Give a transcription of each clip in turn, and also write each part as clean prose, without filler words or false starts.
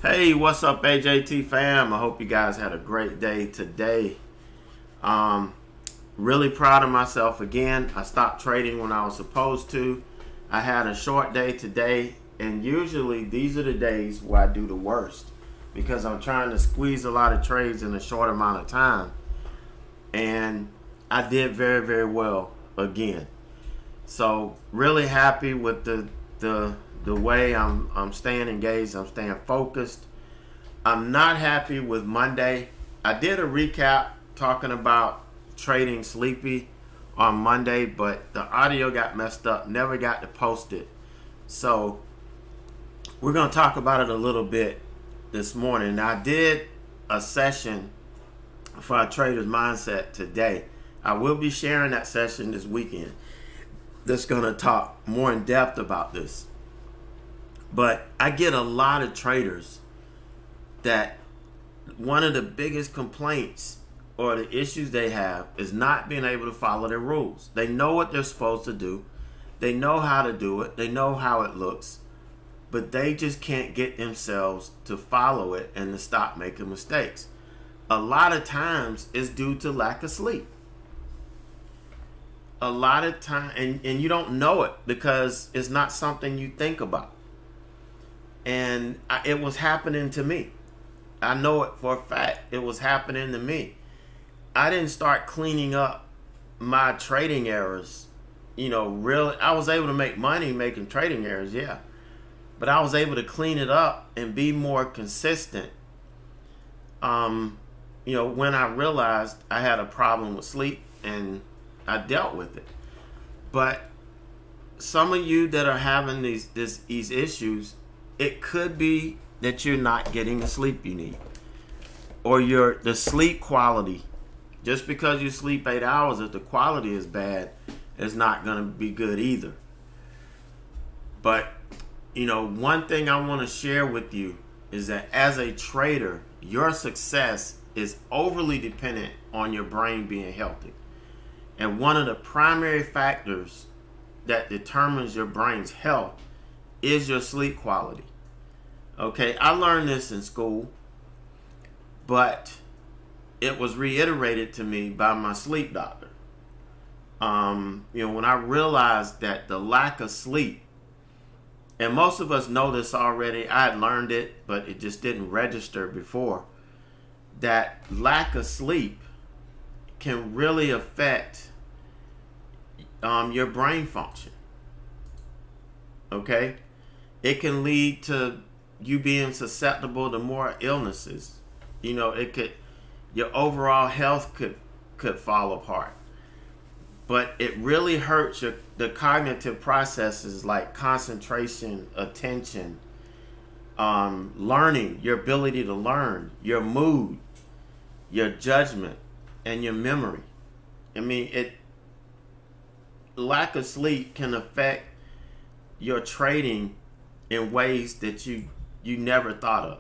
Hey, what's up, AJT fam? I hope you guys had a great day today. Really proud of myself again. I stopped trading when I was supposed to. I had a short day today, and usually these are the days where I do the worst because I'm trying to squeeze a lot of trades in a short amount of time. And I did very, very well again. So really happy with the way I'm staying engaged, I'm staying focused. I'm not happy with Monday. I did a recap talking about trading sleepy on Monday, but the audio got messed up, never got to post it. So we're going to talk about it a little bit this morning. Now, I did a session for our Trader's Mindset today. I will be sharing that session this weekend that's going to talk more in depth about this. But I get a lot of traders that one of the biggest complaints or the issues they have is not being able to follow their rules. They know what they're supposed to do. They know how to do it. They know how it looks. But they just can't get themselves to follow it and to stop making mistakes. A lot of times it's due to lack of sleep. A lot of time, and you don't know it because it's not something you think about. And it was happening to me. I know it for a fact. It was happening to me. I didn't start cleaning up my trading errors. Really, I was able to make money making trading errors, yeah. But I was able to clean it up and be more consistent. When I realized I had a problem with sleep and I dealt with it. But some of you that are having these issues, it could be that you're not getting the sleep you need, or the sleep quality. Just because you sleep 8 hours, if the quality is bad, it's not going to be good either. But one thing I want to share with you is that as a trader, your success is overly dependent on your brain being healthy. And one of the primary factors that determines your brain's health is your sleep quality. Okay, I learned this in school, but it was reiterated to me by my sleep doctor. When I realized that the lack of sleep, and most of us know this already, I had learned it, but it just didn't register before, that lack of sleep can really affect your brain function. Okay, it can lead to you being susceptible to more illnesses. Your overall health could fall apart. But it really hurts the cognitive processes like concentration, attention, learning, your ability to learn, your mood, your judgment, and your memory. Lack of sleep can affect your trading in ways that you never thought of.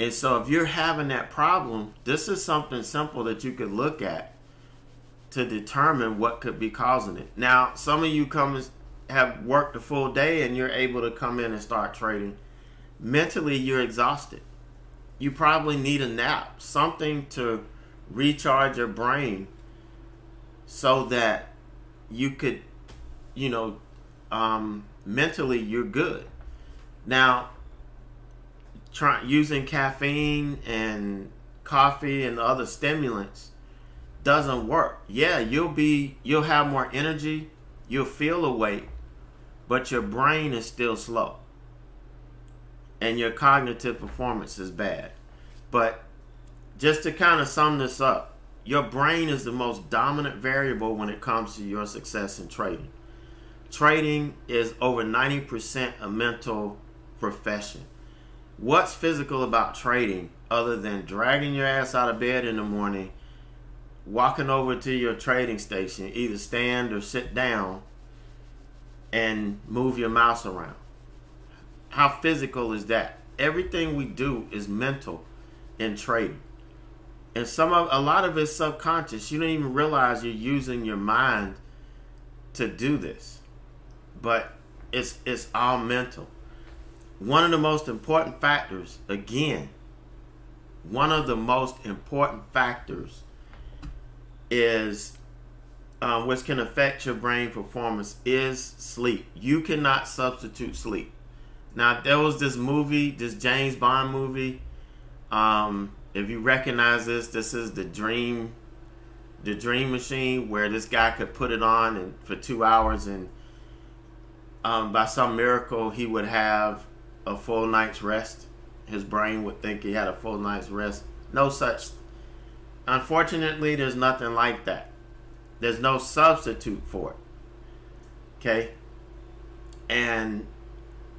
And so if you're having that problem, this is something simple that you could look at to determine what could be causing it. Now, some of you have worked a full day and you're able to come in and start trading. Mentally, you're exhausted. You probably need a nap, something to recharge your brain so that you could, mentally you're good. Now, using caffeine and coffee and other stimulants doesn't work. Yeah, you'll have more energy, you'll feel awake, but your brain is still slow and your cognitive performance is bad. But just to kind of sum this up, your brain is the most dominant variable when it comes to your success in trading. Trading is over 90% a mental profession. What's physical about trading other than dragging your ass out of bed in the morning, walking over to your trading station, either stand or sit down, and move your mouse around? How physical is that? Everything we do is mental in trading. And a lot of it's subconscious. You don't even realize you're using your mind to do this. But it's all mental. one of the most important factors, again, one of the most important factors is which can affect your brain performance is sleep. You cannot substitute sleep. Now, there was this movie, this James Bond movie. If you recognize this, this is the Dream Machine, where this guy could put it on and for 2 hours, and by some miracle he would have a full night's rest. His brain would think he had a full night's rest. No such. Unfortunately, there's nothing like that. There's no substitute for it. Okay? And,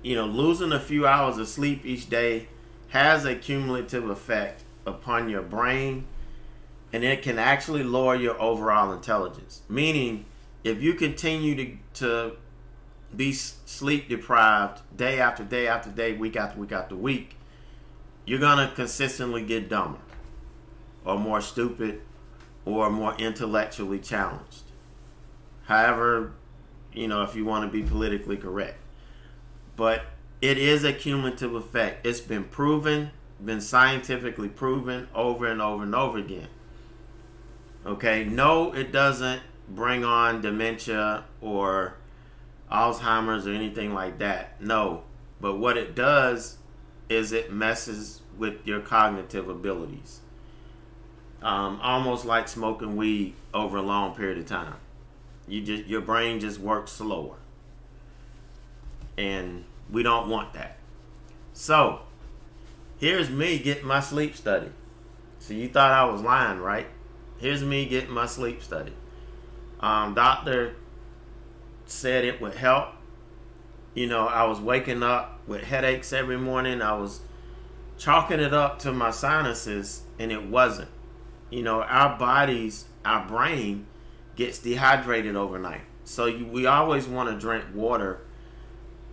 you know, losing a few hours of sleep each day has a cumulative effect upon your brain, and it can actually lower your overall intelligence. Meaning, if you continue to be sleep deprived day after day after day, week after week after week, you're going to consistently get dumber or more stupid or more intellectually challenged. However, you know, if you want to be politically correct. But it is a cumulative effect. It's been proven, been scientifically proven over and over and over again. Okay, no, it doesn't bring on dementia or Alzheimer's or anything like that. No, but what it does is it messes with your cognitive abilities. Almost like smoking weed over a long period of time. Your brain just works slower, and we don't want that. So here's me getting my sleep study. So you thought I was lying, right? Here's me getting my sleep study. Doctor said it would help. You know, I was waking up with headaches every morning. I was chalking it up to my sinuses, and it wasn't. You know, our brain gets dehydrated overnight. So we always want to drink water,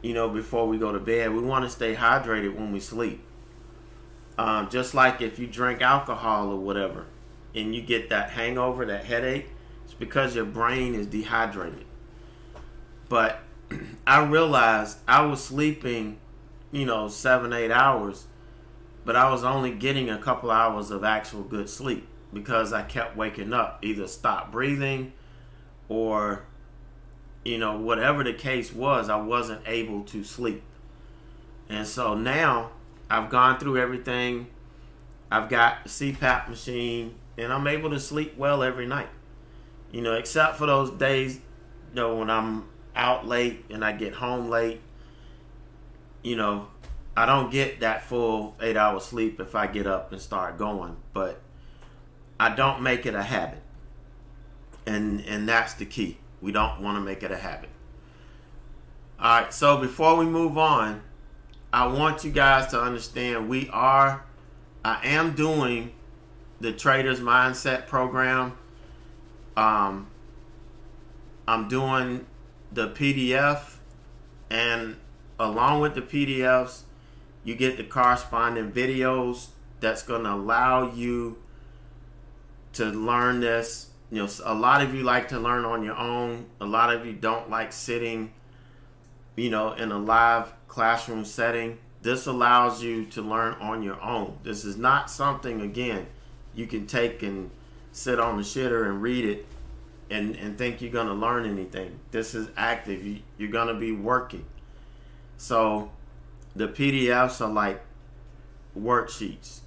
you know, before we go to bed. We want to stay hydrated when we sleep. Just like if you drink alcohol or whatever, and you get that hangover, that headache, it's because your brain is dehydrated. But I realized I was sleeping, you know, 7-8 hours, but I was only getting a couple hours of actual good sleep because I kept waking up, either stopped breathing or, you know, whatever the case was, I wasn't able to sleep. And so now I've gone through everything. I've got a CPAP machine, and I'm able to sleep well every night. You know, except for those days, you know, when I'm out late and I get home late. You know, I don't get that full 8-hour sleep if I get up and start going, but I don't make it a habit. And that's the key. We don't want to make it a habit. All right, so before we move on, I want you guys to understand I am doing the Trader's Mindset program. I'm doing the PDF, and along with the PDFs, you get the corresponding videos that's going to allow you to learn this. You know, a lot of you like to learn on your own. A lot of you don't like sitting, you know, in a live classroom setting. This allows you to learn on your own. This is not something, again, you can take and sit on the shitter and read it and think you're going to learn anything. This is active. You're going to be working. So the PDFs are like worksheets.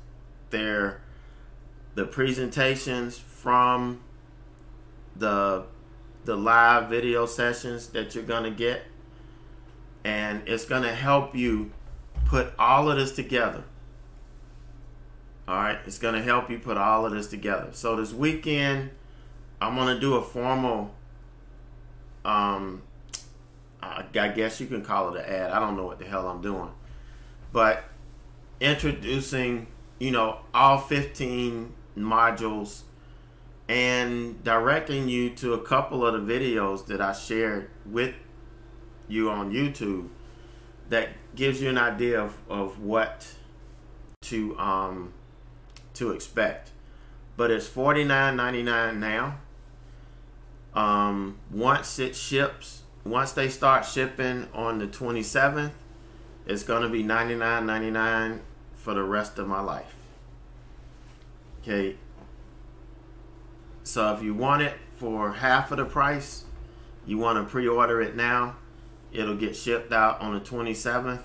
They're the presentations from the live video sessions that you're going to get, and it's going to help you put all of this together. All right, it's going to help you put all of this together. So this weekend, I'm going to do a formal, I guess you can call it an ad. I don't know what the hell I'm doing. But introducing, you know, all 15 modules and directing you to a couple of the videos that I shared with you on YouTube that gives you an idea of what to expect. But it's $49.99 now. Once it ships, once they start shipping on the 27th, It's going to be $99.99 for the rest of my life. Okay. So if you want it for half of the price, you want to pre-order it now, it'll get shipped out on the 27th.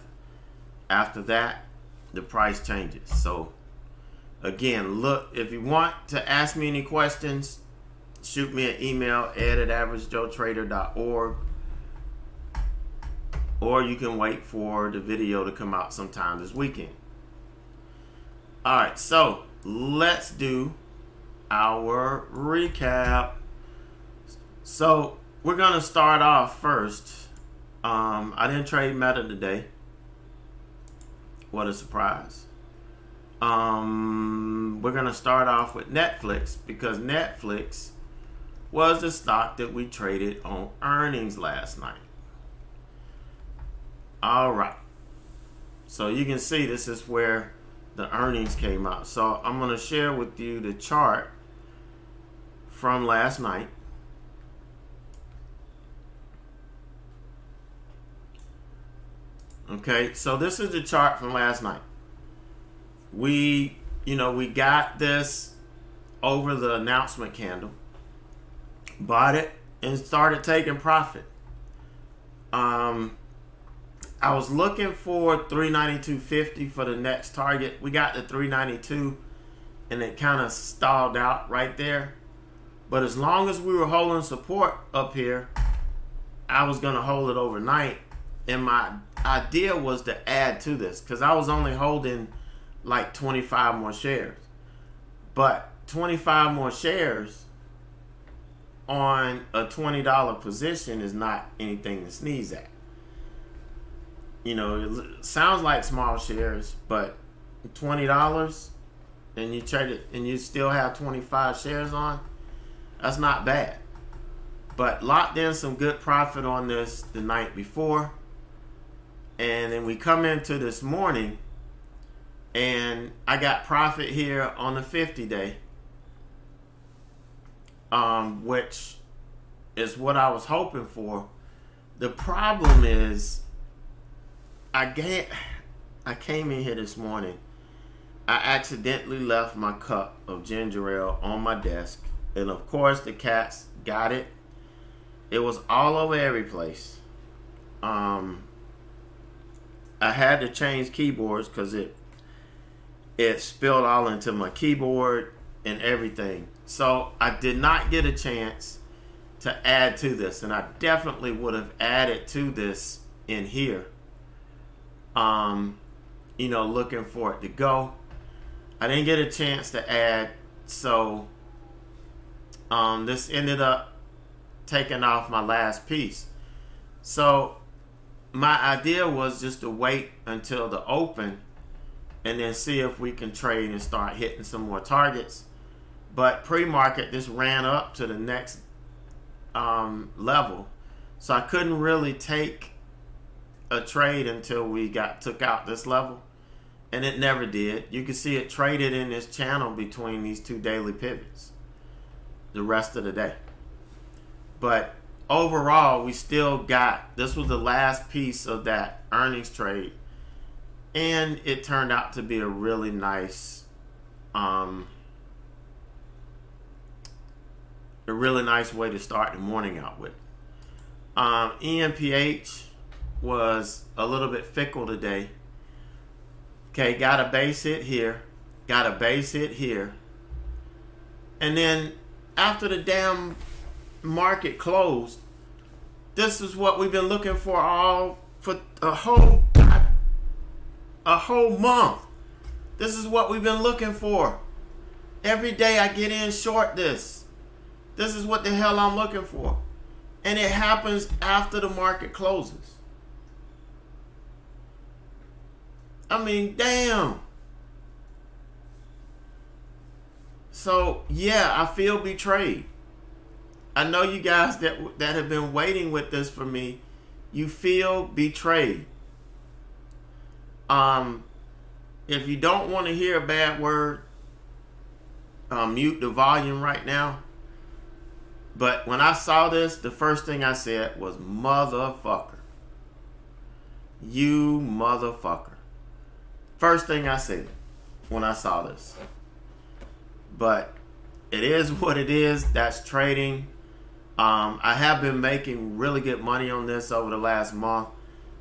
After that, the price changes. So again, look, if you want to ask me any questions, shoot me an email, ed@averagejoetrader.org, or you can wait for the video to come out sometime this weekend. All right, so let's do our recap. So we're gonna start off first. I didn't trade Meta today. What a surprise. We're gonna start off with Netflix, because Netflix was the stock that we traded on earnings last night. All right, so you can see this is where the earnings came out. So I'm going to share with you the chart from last night. Okay, so this is the chart from last night. We got this over the announcement candle, bought it, and started taking profit. I was looking for 392.50 for the next target. We got to 392, and it kind of stalled out right there. But as long as we were holding support up here, I was going to hold it overnight. And my idea was to add to this, because I was only holding like 25 more shares. But 25 more shares on a $20 position is not anything to sneeze at. You know, it sounds like small shares, but $20 and you trade it and you still have 25 shares on, that's not bad. But locked in some good profit on this the night before. And then we come into this morning and I got profit here on the 50-day, which is what I was hoping for. The problem is I came in here this morning. I accidentally left my cup of ginger ale on my desk. And of course the cats got it. It was all over every place. I had to change keyboards because it spilled all into my keyboard and everything. So I did not get a chance to add to this. And I definitely would have added to this in here. Looking for it to go. I didn't get a chance to add, so this ended up taking off my last piece. So my idea was just to wait until the open and then see if we can trade and start hitting some more targets. But pre-market, this ran up to the next level, so I couldn't really take a trade until we took out this level, and it never did. You can see it traded in this channel between these two daily pivots the rest of the day. But overall, we still got, this was the last piece of that earnings trade, and it turned out to be a really nice way to start the morning out with. ENPH was a little bit fickle today. Okay, got a base hit here, got a base hit here, and then after the damn market closed, this is what we've been looking for a whole month. This is what we've been looking for. Every day I get in short this. This is what the hell I'm looking for. And it happens after the market closes. I mean, damn. So, yeah, I feel betrayed. I know you guys that have been waiting with this for me, you feel betrayed. If you don't want to hear a bad word, mute the volume right now. But when I saw this, the first thing I said was, motherfucker. You motherfucker. First thing I said when I saw this. But it is what it is. That's trading. I have been making really good money on this over the last month.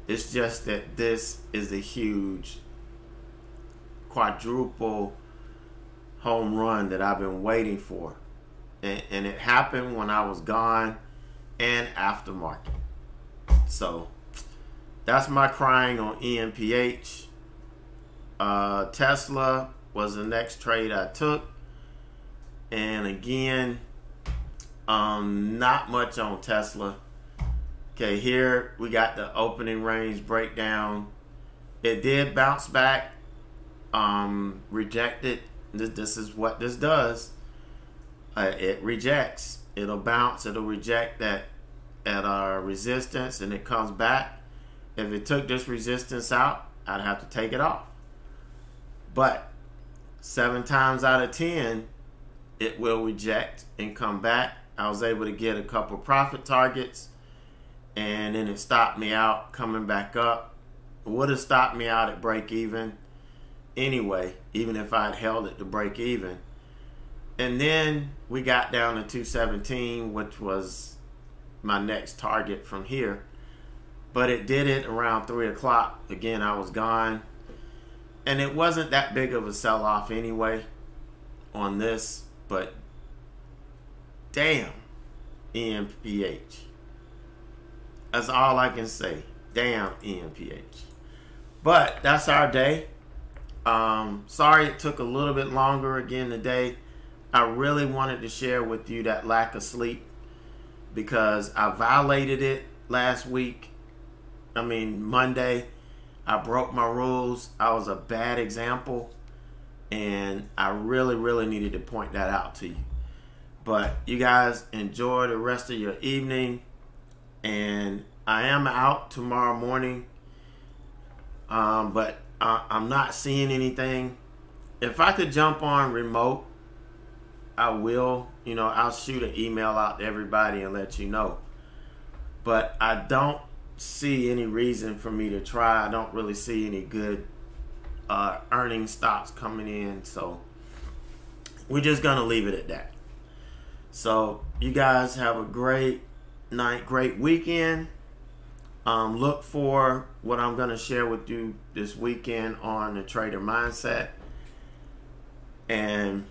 It's just that this is a huge quadruple home run that I've been waiting for. And it happened when I was gone and after market. So that's my crying on ENPH. Tesla was the next trade I took. And again, not much on Tesla. Okay, here we got the opening range breakdown. It did bounce back, rejected. This is what this does. It rejects. It'll bounce. It'll reject that at our resistance, and it comes back. If it took this resistance out, I'd have to take it off. But 7 times out of 10, it will reject and come back. I was able to get a couple profit targets, and then it stopped me out coming back up. It would have stopped me out at break even anyway, even if I had held it to break even. And then we got down to 217, which was my next target from here. But it did it around 3 o'clock. Again, I was gone. And it wasn't that big of a sell-off anyway on this. But damn, ENPH. That's all I can say. Damn, ENPH. But that's our day. Sorry it took a little bit longer again today. I really wanted to share with you that lack of sleep because I violated it last week. Monday. I broke my rules. I was a bad example, and I really, really needed to point that out to you. But you guys enjoy the rest of your evening, and I am out tomorrow morning, but I'm not seeing anything. If I could jump on remote, I will. I'll shoot an email out to everybody and let you know. But I don't see any reason for me to try. I don't really see any good earning stocks coming in, so we're just gonna leave it at that. So you guys have a great night, great weekend. Look for what I'm gonna share with you this weekend on the trader mindset, and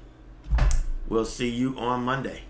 we'll see you on Monday.